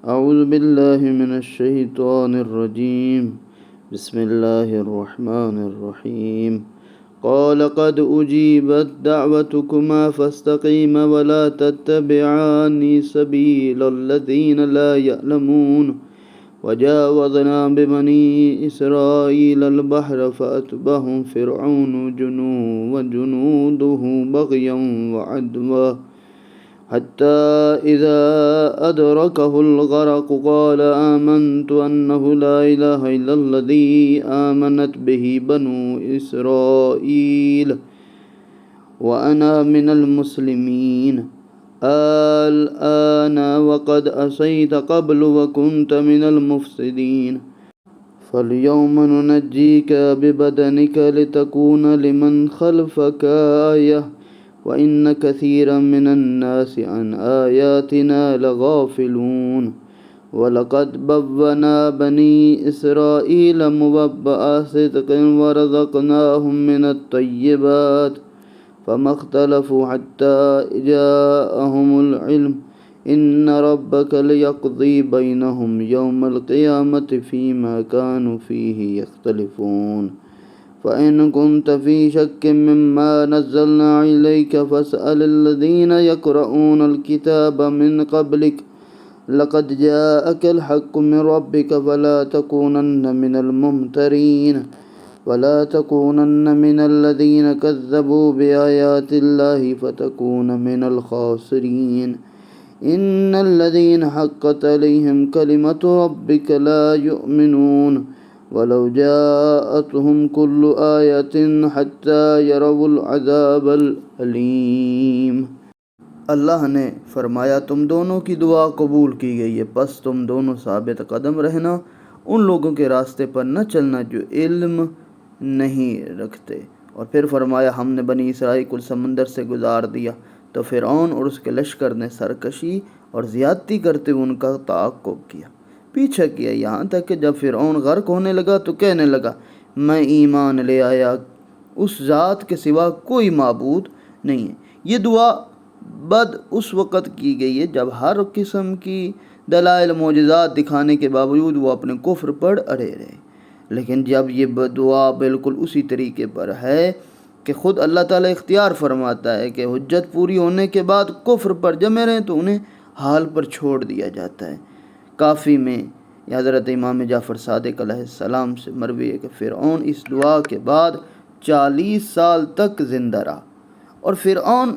اعوذ باللہ من الشیطان الرجیم بسم اللہ الرحمن الرحیم قال قد اجیبت دعوتکما فاستقیما ولا تتبعان سبیل الذین لا یعلمون وجاوزنا ببنی اسرائیل البحر فأتبعهم فرعون وجنوده بغيا وعدوا حتى إذا أدركه الغرق قال آمنت أنه لا إله إلا الذي آمنت به بنو إسرائيل وأنا من المسلمين الآن وقد عصيت قبل وكنت من المفسدين فاليوم ننجيك ببدنك لتكون لمن خلفك آية وَإِنَّ كَثِيرًا مِنَ النَّاسِ عَنْ آيَاتِنَا لَغَافِلُونَ وَلَقَدْ بَوَّأْنَا بَنِي إِسْرَائِيلَ مُبَوَّأَ صِدْقٍ وَرَزَقْنَاهُمْ مِنَ الطَّيِّبَاتِ فَمَا اخْتَلَفُوا حَتَّى جَاءَهُمُ الْعِلْمُ إِنَّ رَبَّكَ لِيَقْضِي بَيْنَهُمْ يَوْمَ الْقِيَامَةِ فِيمَا كَانُوا فِيهِ يَخْتَلِفُونَ فإن كنت في شك مما نزلنا إليك فاسأل الذين يقرؤون الكتاب من قبلك لقد جاءك الحق من ربك فلا تكونن من الممترين ولا تكونن من الذين كذبوا بآيات الله فتكون من الخاسرين إن الذين حقت عليهم كلمة ربك لا يؤمنون وَلَوْ جَاءَتْهُمْ كُلُّ آيَةٍ حَتَّى يَرَوُا الْعَذَابَ الْأَلِيمَ۔ اللہ نے فرمایا تم دونوں کی دعا قبول کی گئی ہے، پس تم دونوں ثابت قدم رہنا، ان لوگوں کے راستے پر نہ چلنا جو علم نہیں رکھتے۔ اور پھر فرمایا ہم نے بنی اسرائیل کو سمندر سے گزار دیا تو فرعون اور اس کے لشکر نے سرکشی اور زیادتی کرتے ہوئے ان کا تعاقب کیا، پیچھا کیا، یہاں تک کہ جب فرعون غرق ہونے لگا تو کہنے لگا میں ایمان لے آیا اس ذات کے سوا کوئی معبود نہیں ہے۔ یہ دعا بد اس وقت کی گئی ہے جب ہر قسم کی دلائل معجزات دکھانے کے باوجود وہ اپنے کفر پر اڑے رہے، لیکن جب یہ دعا بالکل اسی طریقے پر ہے کہ خود اللہ تعالیٰ اختیار فرماتا ہے کہ حجت پوری ہونے کے بعد کفر پر جمے رہیں تو انہیں حال پر چھوڑ دیا جاتا ہے۔ کافی میں حضرت امام جعفر صادق علیہ السلام سے مروی ہے کہ فرعون اس دعا کے بعد 40 سال تک زندہ رہا۔ اور فرعون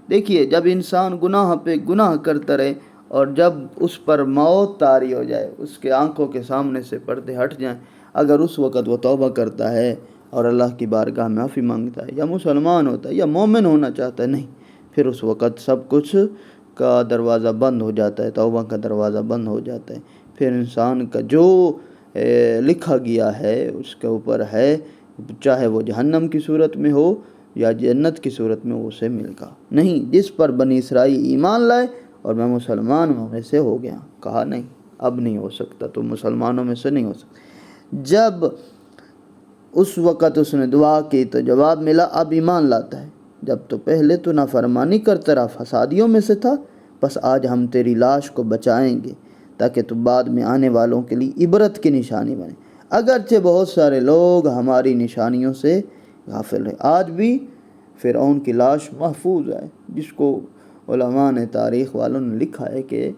دیکھیے جب انسان گناہ پہ گناہ کرتا رہے اور جب اس پر موت طاری ہو جائے، اس کے آنکھوں کے سامنے سے پردے ہٹ جائیں، اگر اس وقت وہ توبہ کرتا ہے اور اللہ کی بارگاہ میں معافی مانگتا ہے یا مسلمان ہوتا ہے یا مومن ہونا چاہتا ہے، نہیں، پھر اس وقت سب کچھ کا دروازہ بند ہو جاتا ہے، توبہ کا دروازہ بند ہو جاتا ہے۔ پھر انسان کا جو لکھا گیا ہے اس کے اوپر ہے، چاہے وہ جہنم کی صورت میں ہو یا جنت کی صورت میں، اسے مل گا نہیں۔ جس پر بنی اسرائیل ایمان لائے اور میں مسلمانوں میں سے ہو گیا، کہا نہیں اب نہیں ہو سکتا، تو مسلمانوں میں سے نہیں ہو سکتا۔ جب اس وقت اس نے دعا کی تو جواب ملا، اب ایمان لاتا ہے، جب تو پہلے تو نافرمانی کرتا رہا، فسادیوں میں سے تھا، بس آج ہم تیری لاش کو بچائیں گے تاکہ تو بعد میں آنے والوں کے لیے عبرت کی نشانی بنے۔ اگرچہ بہت سارے لوگ ہماری نشانیوں سے غافل ہیں، آج بھی فرعون کی لاش محفوظ ہے، جس کو علماء نے، تاریخ والوں نے لکھا ہے کہ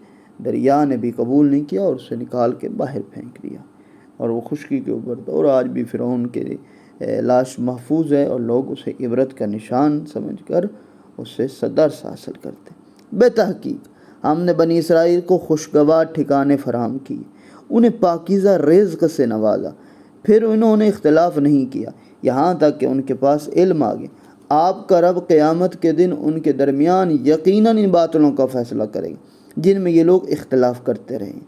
دریا نے بھی قبول نہیں کیا اور اسے نکال کے باہر پھینک دیا اور وہ خشکی کے اوپر تھا، اور آج بھی فرعون کے لاش محفوظ ہے اور لوگ اسے عبرت کا نشان سمجھ کر اس سے درس حاصل کرتے۔ بے تحقیق ہم نے بنی اسرائیل کو خوشگوار ٹھکانے فراہم کیے، انہیں پاکیزہ رزق سے نوازا، پھر انہوں نے اختلاف نہیں کیا یہاں تک کہ ان کے پاس علم آ گیا۔ آپ کا رب قیامت کے دن ان کے درمیان یقیناً ان باتوں کا فیصلہ کرے گا جن میں یہ لوگ اختلاف کرتے رہے۔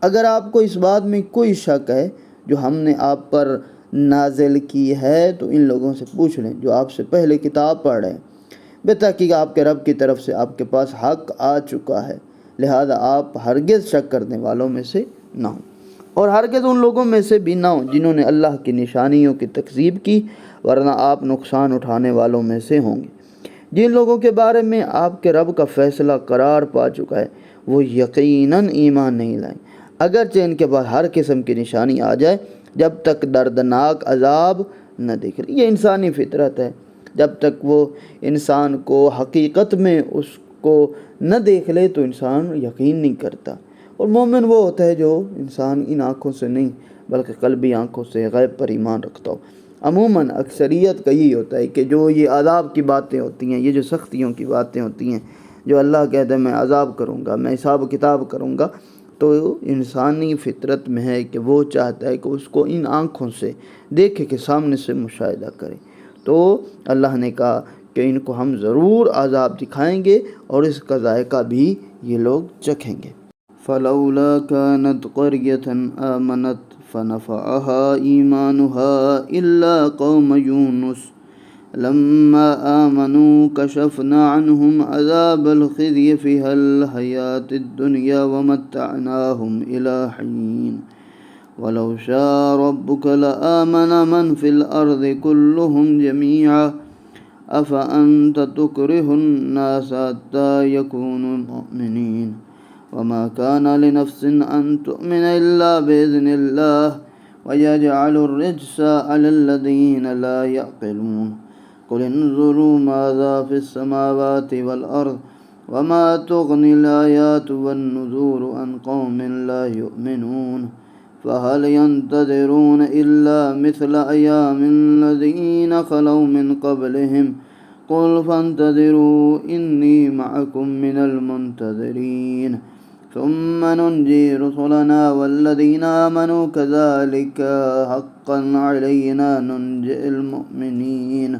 اگر آپ کو اس بات میں کوئی شک ہے جو ہم نے آپ پر نازل کی ہے تو ان لوگوں سے پوچھ لیں جو آپ سے پہلے کتاب پڑھ رہے ہیں۔ بے تحقیق آپ کے رب کی طرف سے آپ کے پاس حق آ چکا ہے، لہذا آپ ہرگز شک کرنے والوں میں سے نہ ہوں، اور ہرگز ان لوگوں میں سے بھی نہ ہوں جنہوں نے اللہ کی نشانیوں کی تکذیب کی، ورنہ آپ نقصان اٹھانے والوں میں سے ہوں گے۔ جن لوگوں کے بارے میں آپ کے رب کا فیصلہ قرار پا چکا ہے وہ یقیناً ایمان نہیں لائیں، اگرچہ ان کے پاس ہر قسم کی نشانی آ جائے، جب تک دردناک عذاب نہ دیکھ لیں۔ یہ انسانی فطرت ہے، جب تک وہ انسان کو حقیقت میں اس کو نہ دیکھ لے تو انسان یقین نہیں کرتا۔ اور مومن وہ ہوتا ہے جو انسان ان آنکھوں سے نہیں بلکہ قلبی آنکھوں سے غیب پر ایمان رکھتا ہو۔ عموماً اکثریت کا یہی ہوتا ہے کہ جو یہ عذاب کی باتیں ہوتی ہیں، یہ جو سختیوں کی باتیں ہوتی ہیں، جو اللہ کہتا ہے میں عذاب کروں گا، میں حساب و کتاب کروں گا، تو انسانی فطرت میں ہے کہ وہ چاہتا ہے کہ اس کو ان آنکھوں سے دیکھے، کہ سامنے سے مشاہدہ کرے۔ تو اللہ نے کہا کہ ان کو ہم ضرور عذاب دکھائیں گے اور اس کا ذائقہ بھی یہ لوگ چکھیں گے۔ فلولا كانت قرية آمنت فنفعها إيمانها إلا قوم يونس لما آمنوا كشفنا عنهم عذاب الخزي في الحياة الدنيا ومتعناهم إلى حين ولو شاء ربك لآمن من في الأرض كلهم جميعا أفأنت تكره الناس حتى يكونوا مؤمنين وما كان لنفس أن تؤمن إلا بإذن الله ويجعل الرجس على الذين لا يعقلون قل انظروا ماذا في السماوات والأرض وما تغني الآيات والنذور عن قوم لا يؤمنون فهل ينتظرون إلا مثل أيام الذين خلوا من قبلهم قل فانتظروا إني معكم من المنتظرين ثم ننجي رسلنا والذين آمنوا كذلك حقا علينا ننجي المؤمنين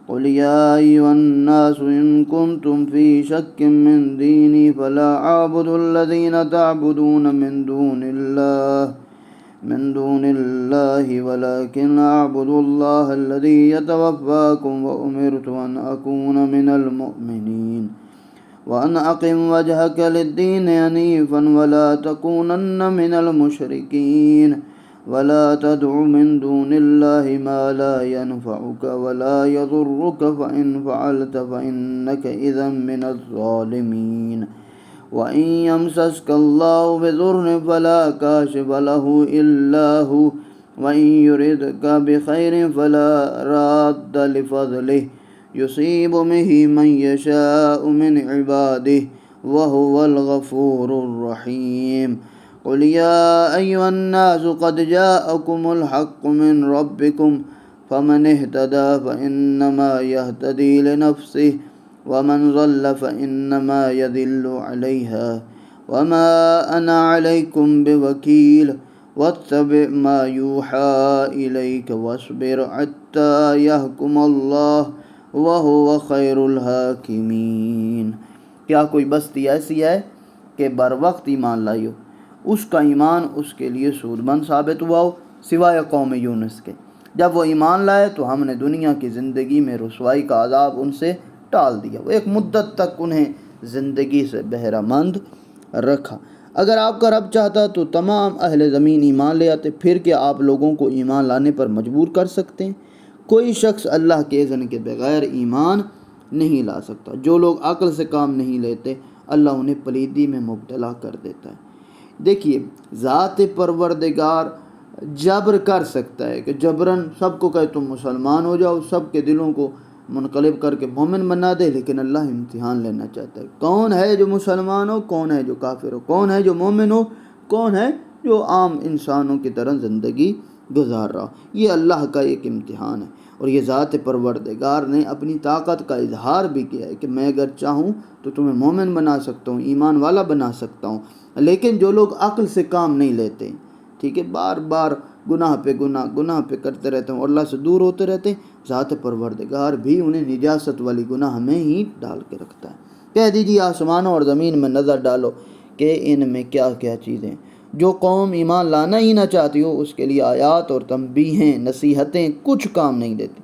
قل يا أيها الناس إن كنتم في شك من ديني فلا أعبد الذين تعبدون من دون الله ولكن أعبد الله الذي يتوفاكم وأمرت أن أكون من المؤمنين وأن أقم وجهك للدين حنيفا ولا تكونن من المشركين ولا تدع من دون الله ما لا ينفعك ولا يضرك فإن فعلت فإنك إذا من الظالمين وإن يمسسك الله بضر فلا كاشف له إلا هو وإن يردك بخير فلا راد لفضله يصيب به من يشاء من عباده وهو الغفور الرحيم قل يا أيها الناس قد جاءكم الحق من ربكم فمن اهتدى فإنما يهتدي لنفسه ومن ضل فإنما يضل عليها وما أنا عليكم بوكيل واتبع ما يوحى إليك واصبر حتى يحكم الله وَهُوَ خَيْرُ الْحَاكِمِينَ۔ کیا کوئی بستی ایسی ہے کہ بر وقت ایمان لائی ہو، اس کا ایمان اس کے لیے سود مند ثابت ہوا ہو سوائے قوم یونس کے؟ جب وہ ایمان لائے تو ہم نے دنیا کی زندگی میں رسوائی کا عذاب ان سے ٹال دیا، وہ ایک مدت تک انہیں زندگی سے بہرہ مند رکھا۔ اگر آپ کا رب چاہتا تو تمام اہل زمین ایمان لے آتے، پھر کیا آپ لوگوں کو ایمان لانے پر مجبور کر سکتے ہیں؟ کوئی شخص اللہ کے اذن کے بغیر ایمان نہیں لا سکتا۔ جو لوگ عقل سے کام نہیں لیتے اللہ انہیں پلیدی میں مبتلا کر دیتا ہے۔ دیکھیے، ذات پروردگار جبر کر سکتا ہے کہ جبراً سب کو کہے تم مسلمان ہو جاؤ، سب کے دلوں کو منقلب کر کے مومن بنا دے، لیکن اللہ امتحان لینا چاہتا ہے۔ کون ہے جو مسلمان ہو، کون ہے جو کافر ہو، کون ہے جو مومن ہو، کون ہے جو عام انسانوں کی طرح زندگی گزار رہا۔ یہ اللہ کا ایک امتحان ہے، اور یہ ذات پروردگار نے اپنی طاقت کا اظہار بھی کیا ہے کہ میں اگر چاہوں تو تمہیں مومن بنا سکتا ہوں، ایمان والا بنا سکتا ہوں۔ لیکن جو لوگ عقل سے کام نہیں لیتے، ٹھیک ہے، بار بار گناہ پہ کرتے رہتے ہیں اور اللہ سے دور ہوتے رہتے ہیں، ذات پروردگار بھی انہیں نجاست والی گناہ میں ہی ڈال کے رکھتا ہے۔ کہہ دیجیے آسمانوں اور زمین میں نظر ڈالو کہ ان میں کیا کیا چیزیں ہیں۔ جو قوم ایمان لانا ہی نہ چاہتی ہو اس کے لیے آیات اور تنبیہیں، نصیحتیں کچھ کام نہیں دیتی۔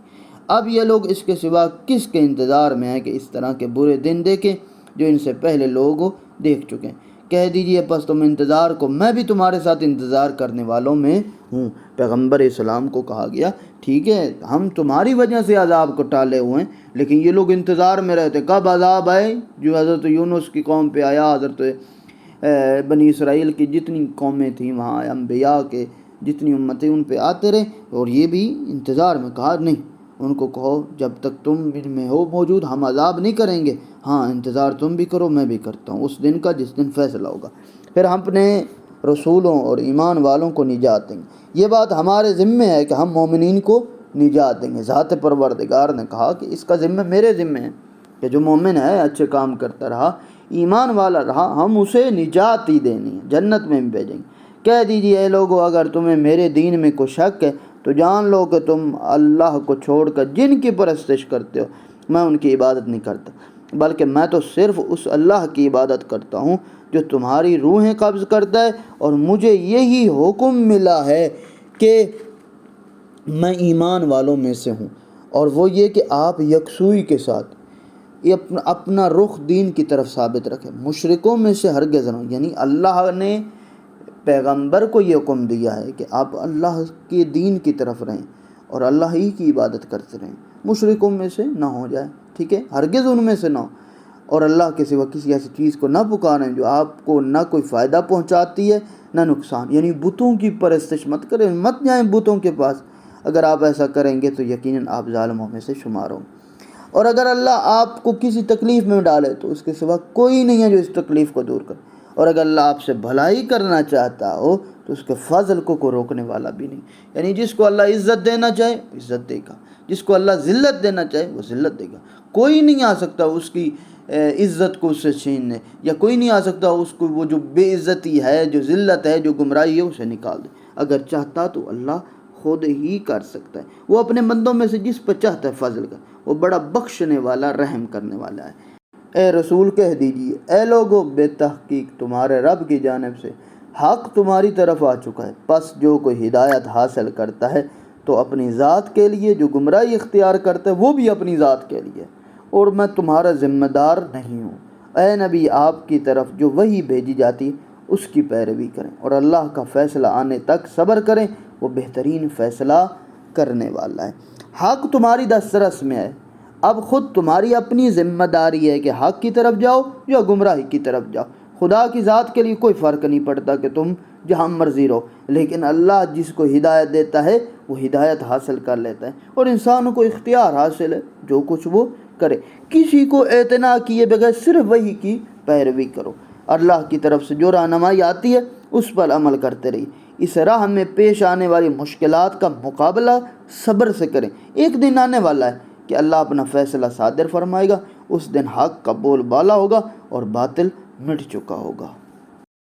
اب یہ لوگ اس کے سوا کس کے انتظار میں ہیں کہ اس طرح کے برے دن دیکھیں جو ان سے پہلے لوگ دیکھ چکے ہیں؟ کہہ دیجئے پس تم انتظار کو، میں بھی تمہارے ساتھ انتظار کرنے والوں میں ہوں۔ پیغمبر اسلام کو کہا گیا ٹھیک ہے ہم تمہاری وجہ سے عذاب کو ٹالے ہوئے ہیں، لیکن یہ لوگ انتظار میں رہتے کب عذاب آئے، جو حضرت یونس کی قوم پہ آیا، حضرت بنی اسرائیل کی جتنی قومیں تھیں وہاں انبیاء کے جتنی امتیں ان پہ آتے رہے، اور یہ بھی انتظار میں کہا نہیں ان کو کہو جب تک تم میں ہو موجود ہم عذاب نہیں کریں گے، ہاں انتظار تم بھی کرو میں بھی کرتا ہوں اس دن کا جس دن فیصلہ ہوگا، پھر ہم اپنے رسولوں اور ایمان والوں کو نجات دیں گے۔ یہ بات ہمارے ذمے ہے کہ ہم مومنین کو نجات دیں گے۔ ذات پروردگار نے کہا کہ اس کا ذمہ میرے ذمے ہے کہ جو مومن ہے اچھے کام کرتا رہا ایمان والا رہا ہم اسے نجات ہی دینی ہے، جنت میں بھی بھیجیں گے۔ کہہ دیجیے اے لوگو اگر تمہیں میرے دین میں کوئی شک ہے تو جان لو کہ تم اللہ کو چھوڑ کر جن کی پرستش کرتے ہو میں ان کی عبادت نہیں کرتا، بلکہ میں تو صرف اس اللہ کی عبادت کرتا ہوں جو تمہاری روحیں قبض کرتا ہے، اور مجھے یہی حکم ملا ہے کہ میں ایمان والوں میں سے ہوں، اور وہ یہ کہ آپ یکسوئی کے ساتھ یہ اپنا رخ دین کی طرف ثابت رکھیں، مشرکوں میں سے ہرگز نہ ہو۔ یعنی اللہ نے پیغمبر کو یہ حکم دیا ہے کہ آپ اللہ کے دین کی طرف رہیں اور اللہ ہی کی عبادت کرتے رہیں، مشرکوں میں سے نہ ہو جائے، ٹھیک ہے، ہرگز ان میں سے نہ ہو، اور اللہ کے سوا کسی ایسی چیز کو نہ پکاریں جو آپ کو نہ کوئی فائدہ پہنچاتی ہے نہ نقصان، یعنی بتوں کی پرستش مت کریں، مت جائیں بتوں کے پاس، اگر آپ ایسا کریں گے تو یقیناً آپ ظالموں میں سے شمار ہوں۔ اور اگر اللہ آپ کو کسی تکلیف میں ڈالے تو اس کے سوا کوئی نہیں ہے جو اس تکلیف کو دور کرے، اور اگر اللہ آپ سے بھلائی کرنا چاہتا ہو تو اس کے فضل کو کوئی روکنے والا بھی نہیں، یعنی جس کو اللہ عزت دینا چاہے عزت دے گا، جس کو اللہ ذلت دینا چاہے وہ ذلت دے گا، کوئی نہیں آ سکتا اس کی عزت کو اس سے چھیننے، یا کوئی نہیں آ سکتا اس کو وہ جو بے عزتی ہے جو ذلت ہے جو گمراہی ہے اسے نکال دے، اگر چاہتا تو اللہ خود ہی کر سکتا ہے، وہ اپنے بندوں میں سے جس پر چاہتا ہے فضل کا، وہ بڑا بخشنے والا رحم کرنے والا ہے۔ اے رسول کہہ دیجیے اے لوگو بے تحقیق تمہارے رب کی جانب سے حق تمہاری طرف آ چکا ہے، پس جو کوئی ہدایت حاصل کرتا ہے تو اپنی ذات کے لیے، جو گمراہی اختیار کرتا ہے وہ بھی اپنی ذات کے لیے، اور میں تمہارا ذمہ دار نہیں ہوں۔ اے نبی آپ کی طرف جو وحی بھیجی جاتی ہے اس کی پیروی کریں اور اللہ کا فیصلہ آنے تک صبر کریں، وہ بہترین فیصلہ کرنے والا ہے۔ حق تمہاری دسترس میں ہے، اب خود تمہاری اپنی ذمہ داری ہے کہ حق کی طرف جاؤ یا گمراہی کی طرف جاؤ۔ خدا کی ذات کے لیے کوئی فرق نہیں پڑتا کہ تم جہاں مرضی رہو، لیکن اللہ جس کو ہدایت دیتا ہے وہ ہدایت حاصل کر لیتا ہے، اور انسانوں کو اختیار حاصل ہے جو کچھ وہ کرے، کسی کو اعتنا کیے بغیر صرف وہی کی پیروی کرو، اللہ کی طرف سے جو رہنمائی آتی ہے اس پر عمل کرتے رہیے، اس راہ میں پیش آنے والی مشکلات کا مقابلہ صبر سے کریں، ایک دن آنے والا ہے کہ اللہ اپنا فیصلہ صادر فرمائے گا، اس دن حق کا بول بالا ہوگا اور باطل مٹ چکا ہوگا۔